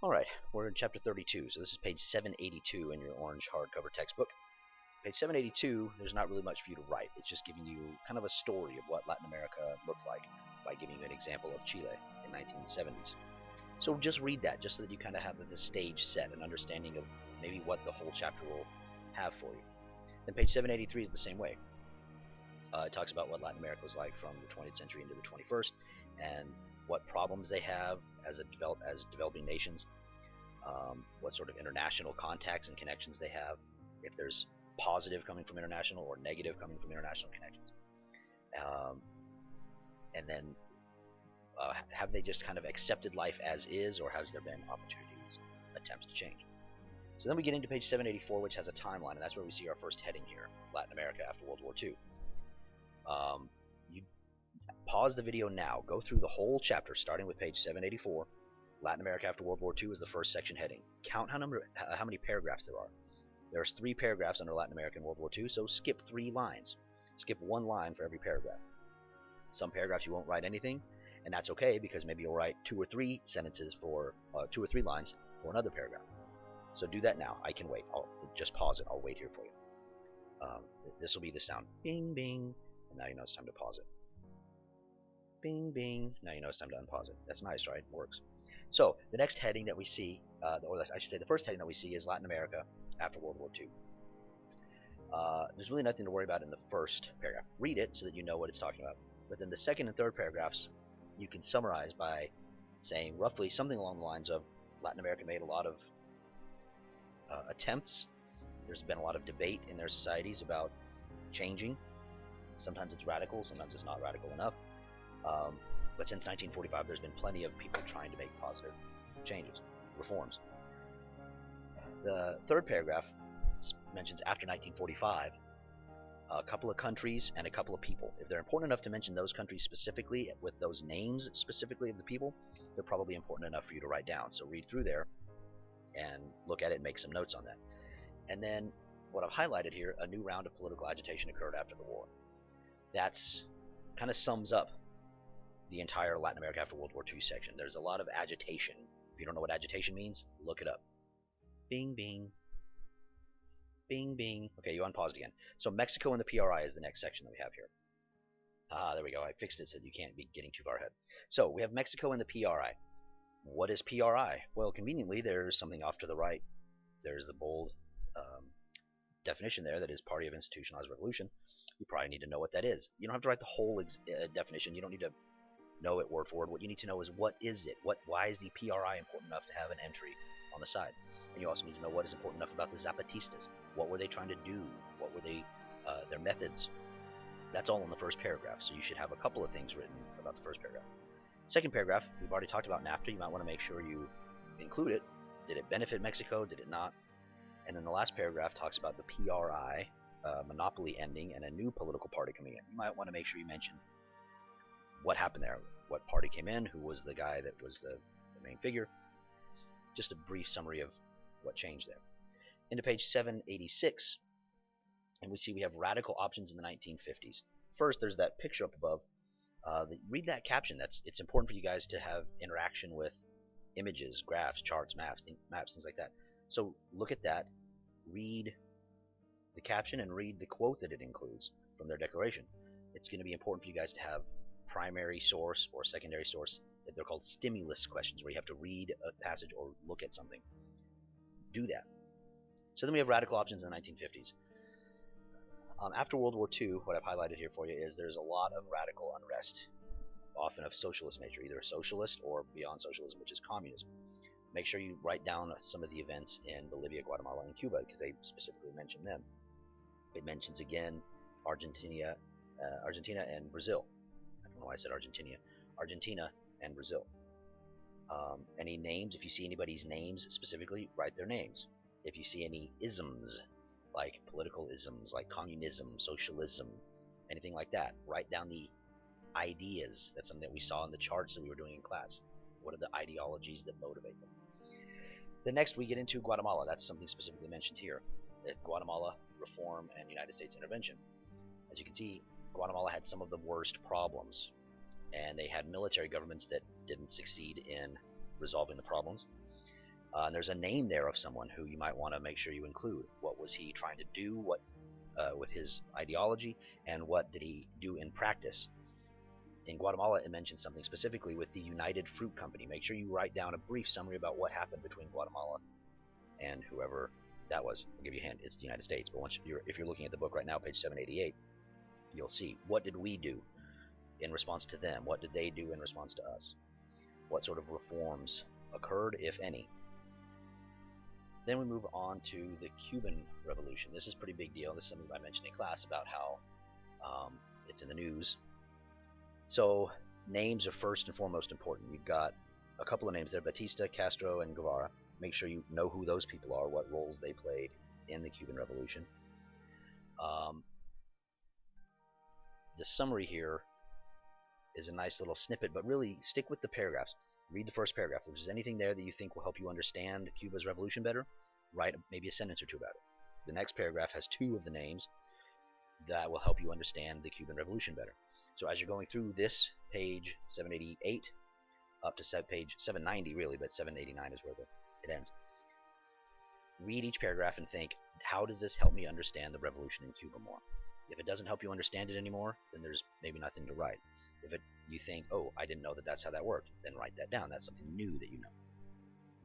Alright, we're in chapter 32, so this is page 782 in your orange hardcover textbook. Page 782, there's not really much for you to write. It's just giving you kind of a story of what Latin America looked like by giving you an example of Chile in 1970s. So just read that, just so that you kind of have the stage set, an understanding of maybe what the whole chapter will have for you. Then page 783 is the same way. It talks about what Latin America was like from the 20th century into the 21st, and what problems they have as developing nations, what sort of international contacts and connections they have, if there's positive coming from international or negative coming from international connections, and then have they just kind of accepted life as is, or has there been opportunities, attempts to change? So then we get into page 784, which has a timeline, and that's where we see our first heading here, Latin America after World War II. You pause the video now, go through the whole chapter starting with page 784. Latin America after World War II is the first section heading. Count how many paragraphs there are. There's 3 paragraphs under Latin America in World War II, so skip 3 lines. Skip 1 line for every paragraph. Some paragraphs you won't write anything, and that's okay, because maybe you'll write 2 or 3 sentences for 2 or 3 lines for another paragraph. So do that now. I can wait. I'll just pause it. I'll wait here for you. This will be the sound. Bing, bing. And now you know it's time to pause it. Bing, bing. Now you know it's time to unpause it. That's nice, right? It works. So the next heading that we see, or I should say the first heading that we see, is Latin America after World War II. There's really nothing to worry about in the first paragraph. Read it so that you know what it's talking about. But then the second and third paragraphs you can summarize by saying roughly something along the lines of Latin America made a lot of attempts. There's been a lot of debate in their societies about changing. Sometimes it's radical, sometimes it's not radical enough. But since 1945, there's been plenty of people trying to make positive changes, reforms. The third paragraph mentions after 1945 a couple of countries and a couple of people. If they're important enough to mention those countries specifically with those names specifically of the people, they're probably important enough for you to write down. So read through there and look at it and make some notes on that. And then what I've highlighted here, a new round of political agitation occurred after the war. That's kind of sums up the entire Latin America after World War II section. There's a lot of agitation. If you don't know what agitation means, look it up. Bing, bing. Bing, bing. Okay, you unpaused again. So Mexico and the PRI is the next section that we have here. There we go. I fixed it so that you can't be getting too far ahead. So we have Mexico and the PRI. What is PRI? Well, conveniently, there's something off to the right. There's the bold definition there that is Party of Institutionalized Revolution. You probably need to know what that is. You don't have to write the whole definition. You don't need to know it word for word. What you need to know is, what is it? Why is the PRI important enough to have an entry on the side? And you also need to know what is important enough about the Zapatistas. What were they trying to do? What were their methods? That's all in the first paragraph, so you should have a couple of things written about the first paragraph. Second paragraph, we've already talked about NAFTA. You might want to make sure you include it. Did it benefit Mexico? Did it not? And then the last paragraph talks about the PRI monopoly ending and a new political party coming in. You might want to make sure you mention what happened there, what party came in, who was the guy that was the main figure. Just a brief summary of what changed there. Into page 786, and we see we have radical options in the 1950s. First, there's that picture up above. Read that caption. It's important for you guys to have interaction with images, graphs, charts, maps, things like that. So look at that, read the caption, and read the quote that it includes from their declaration. It's going to be important for you guys to have primary source or secondary source. They're called stimulus questions, where you have to read a passage or look at something. Do that. So then we have radical options in the 1950s. After World War II, what I've highlighted here for you is there's a lot of radical unrest, often of socialist nature, either socialist or beyond socialism, which is communism. Make sure you write down some of the events in Bolivia, Guatemala, and Cuba, because they specifically mention them. It mentions again Argentina and Brazil. I don't know why I said Argentina. Argentina and Brazil. Any names, if you see anybody's names specifically, write their names. If you see any isms, like political isms, like communism, socialism, anything like that, write down the ideas. That's something that we saw in the charts that we were doing in class. What are the ideologies that motivate them? Then next we get into Guatemala. That's something specifically mentioned here. Guatemala reform and United States intervention. As you can see, Guatemala had some of the worst problems, and they had military governments that didn't succeed in resolving the problems. And there's a name there of someone who you might want to make sure you include. What was he trying to do? What with his ideology, and what did he do in practice? In Guatemala, it mentions something specifically with the United Fruit Company. Make sure you write down a brief summary about what happened between Guatemala and whoever that was. I'll give you a hint. It's the United States. But if you're looking at the book right now, page 788, you'll see what did we do in response to them? What did they do in response to us? What sort of reforms occurred, if any? Then we move on to the Cuban Revolution. This is a pretty big deal. This is something I mentioned in class about how it's in the news. So names are first and foremost important. We've got a couple of names there, Batista, Castro, and Guevara. Make sure you know who those people are, what roles they played in the Cuban Revolution. The summary here is a nice little snippet, but really stick with the paragraphs. Read the first paragraph. If there's anything there that you think will help you understand Cuba's revolution better, write maybe a sentence or two about it. The next paragraph has two of the names that will help you understand the Cuban Revolution better. So as you're going through this page 788 up to page 790 really, but 789 is where it ends. Read each paragraph and think, how does this help me understand the revolution in Cuba more? If it doesn't help you understand it anymore, then there's maybe nothing to write. If you think, oh, I didn't know that that's how that worked, then write that down. That's something new that you know.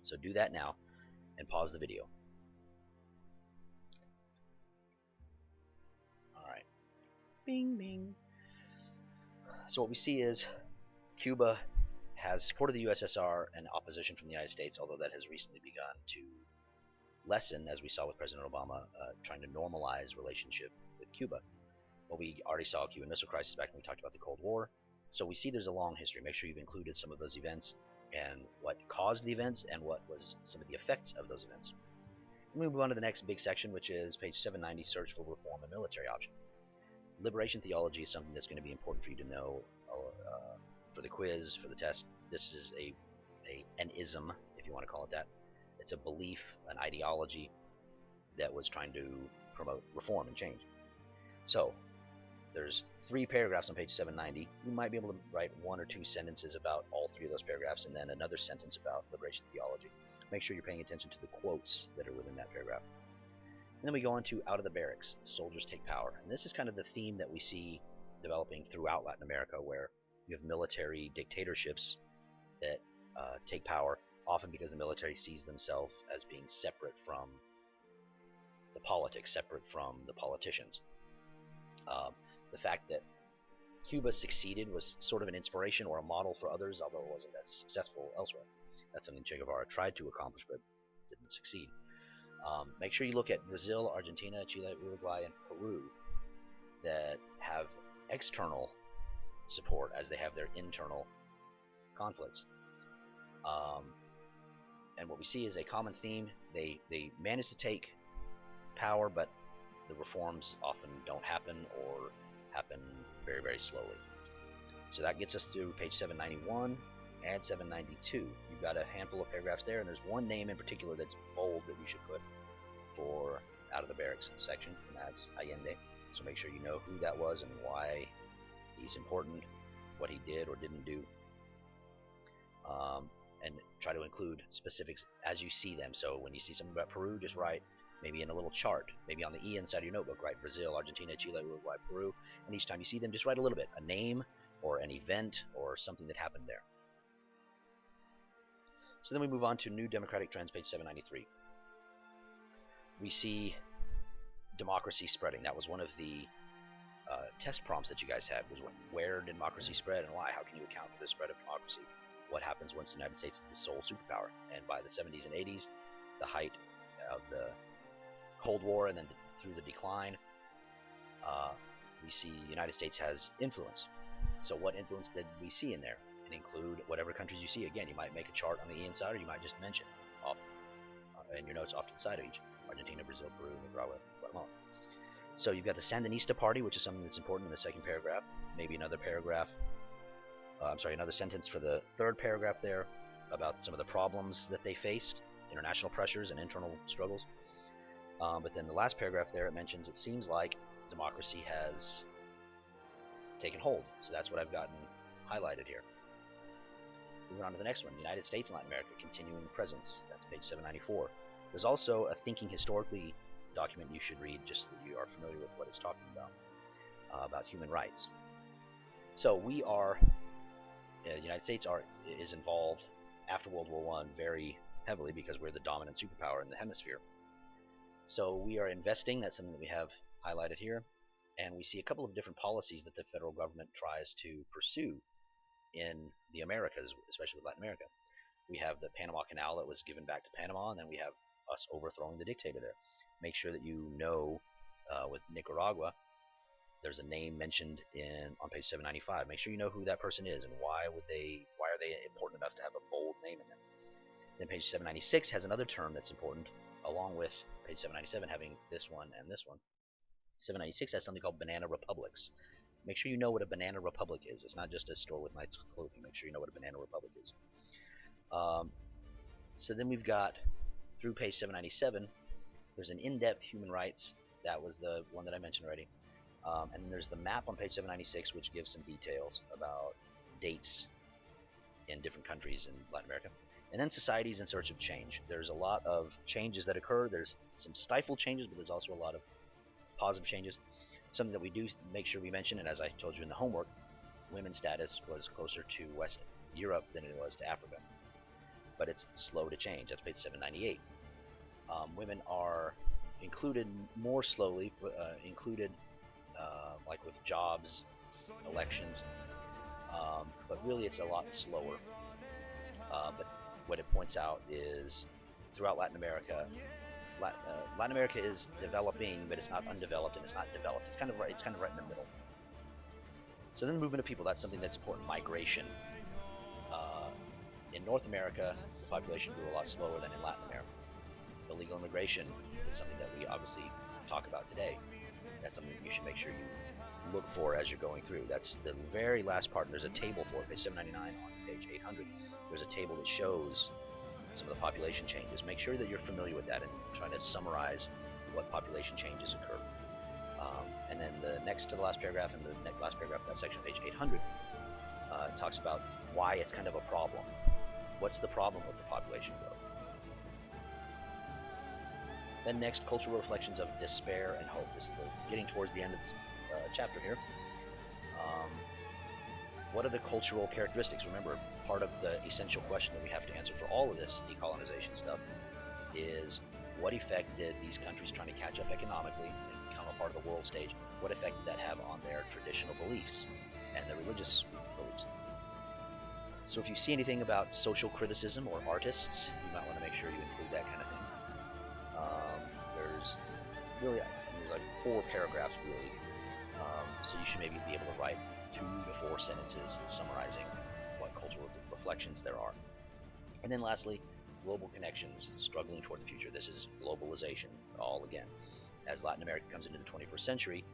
So do that now and pause the video. Alright. Bing, bing. So what we see is Cuba has supported the USSR and opposition from the United States, although that has recently begun to lessen, as we saw with President Obama trying to normalize relationship with Cuba. Well, we already saw a Cuban Missile Crisis back when we talked about the Cold War. So we see there's a long history. Make sure you've included some of those events and what caused the events and what was some of the effects of those events. We move on to the next big section, which is page 790, Search for Reform and Military Option. Liberation theology is something that's going to be important for you to know for the quiz, for the test. This is an ism, if you want to call it that. It's a belief, an ideology that was trying to promote reform and change. So there's 3 paragraphs on page 790. You might be able to write 1 or 2 sentences about all 3 of those paragraphs, and then another sentence about liberation theology. Make sure you're paying attention to the quotes that are within that paragraph. And then we go on to Out of the Barracks, Soldiers Take Power. And this is kind of the theme that we see developing throughout Latin America, where you have military dictatorships that take power, often because the military sees themselves as being separate from the politics, separate from the politicians. The fact that Cuba succeeded was sort of an inspiration or a model for others, although it wasn't as successful elsewhere. That's something Che Guevara tried to accomplish but didn't succeed. Make sure you look at Brazil, Argentina, Chile, Uruguay, and Peru that have external support as they have their internal conflicts. And what we see is a common theme. They manage to take power, but the reforms often don't happen or happen very, very slowly. So that gets us through page 791 and 792. You've got a handful of paragraphs there, and there's one name in particular that's bold that we should put for Out of the Barracks section, and that's Allende. So make sure you know who that was and why he's important, what he did or didn't do, and try to include specifics as you see them. So when you see something about Peru, just write maybe in a little chart, maybe on the E inside of your notebook, write Brazil, Argentina, Chile, Uruguay, Peru, and each time you see them, just write a little bit, a name or an event or something that happened there. So then we move on to New Democratic Trends, page 793. We see democracy spreading. That was one of the test prompts that you guys had, was where did democracy spread and why? How can you account for the spread of democracy? What happens once the United States is the sole superpower? And by the 70s and 80s, the height of the Cold War and then through the decline, we see the United States has influence. So what influence did we see in there? And include whatever countries you see. Again, you might make a chart on the E inside, or you might just mention off in your notes off to the side of each. Argentina, Brazil, Peru, Nicaragua, Guatemala. So you've got the Sandinista Party, which is something that's important in the second paragraph. Maybe another paragraph, another sentence for the third paragraph there about some of the problems that they faced, international pressures and internal struggles. But then the last paragraph there, it mentions it seems like democracy has taken hold. So that's what I've gotten highlighted here. Moving on to the next one, United States and Latin America, Continuing Presence. That's page 794. There's also a Thinking Historically document you should read just so that you are familiar with what it's talking about human rights. So we are, the United States is involved after World War I very heavily because we're the dominant superpower in the hemisphere. So we are investing, that's something that we have highlighted here, and we see a couple of different policies that the federal government tries to pursue in the Americas, especially with Latin America. We have the Panama Canal that was given back to Panama, and then we have us overthrowing the dictator there. Make sure that you know, with Nicaragua, there's a name mentioned on page 795. Make sure you know who that person is and why are they important enough to have a bold name in them. Then page 796 has another term that's important, along with page 797 having this one and this one. 796 has something called banana republics. Make sure you know what a banana republic is. It's not just a store with nice clothing. Make sure you know what a banana republic is. So then we've got, through page 797, there's an in-depth human rights. That was the one that I mentioned already. And then there's the map on page 796, which gives some details about dates in different countries in Latin America. And then societies in search of change. There's a lot of changes that occur. There's some stifled changes, but there's also a lot of positive changes. Something that we do make sure we mention, and as I told you in the homework, women's status was closer to West Europe than it was to Africa. But it's slow to change. That's page 798. Women are included more slowly, like with jobs, elections, but really it's a lot slower. But what it points out is throughout Latin America, Latin America is developing, but it's not undeveloped and it's not developed. It's kind of right in the middle. So then movement of people, that's something that's important. Migration. In North America, the population grew a lot slower than in Latin America. Illegal immigration is something that we obviously talk about today. That's something that you should make sure you look for as you're going through. That's the very last part. There's a table for it, page 799 on page 800. There's a table that shows some of the population changes. Make sure that you're familiar with that and try to summarize what population changes occur. And then the next to the last paragraph and the next last paragraph of that section, page 800, talks about why it's kind of a problem. What's the problem with the population growth? Then next, cultural reflections of despair and hope. This is getting towards the end of this chapter here. What are the cultural characteristics? Remember, part of the essential question that we have to answer for all of this decolonization stuff is what effect did these countries trying to catch up economically and become a part of the world stage, what effect did that have on their traditional beliefs and their religious beliefs? So if you see anything about social criticism or artists, you might want to make sure you include that kind of thing. There's really like 4 paragraphs really, so you should maybe be able to write 2 to 4 sentences summarizing what cultural reflections there are. And then lastly, global connections, struggling toward the future. This is globalization all again. As Latin America comes into the 21st century,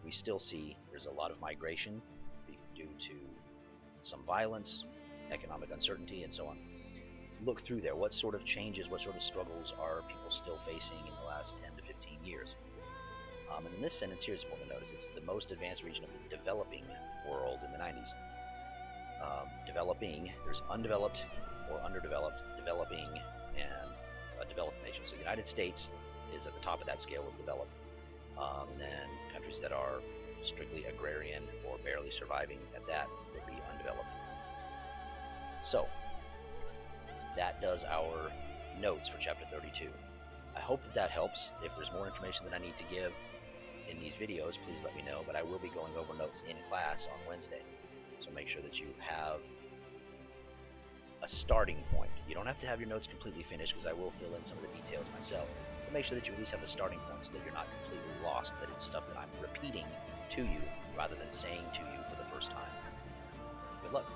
we still see there's a lot of migration due to some violence, economic uncertainty, and so on. Look through there. What sort of changes, what sort of struggles are people still facing in the last 10 to 15 years? And in this sentence here, it's important to notice it's the most advanced region of the developing world in the 90s. Developing, there's undeveloped or underdeveloped, developing, and a developed nation. So the United States is at the top of that scale of developed. And then countries that are strictly agrarian or barely surviving at that would be undeveloped. So that does our notes for chapter 32. I hope that helps. If there's more information that I need to give in these videos, please let me know, but I will be going over notes in class on Wednesday. So make sure that you have a starting point. You don't have to have your notes completely finished because I will fill in some of the details myself, but make sure that you at least have a starting point so that you're not completely lost, that it's stuff that I'm repeating to you rather than saying to you for the first time. Good luck.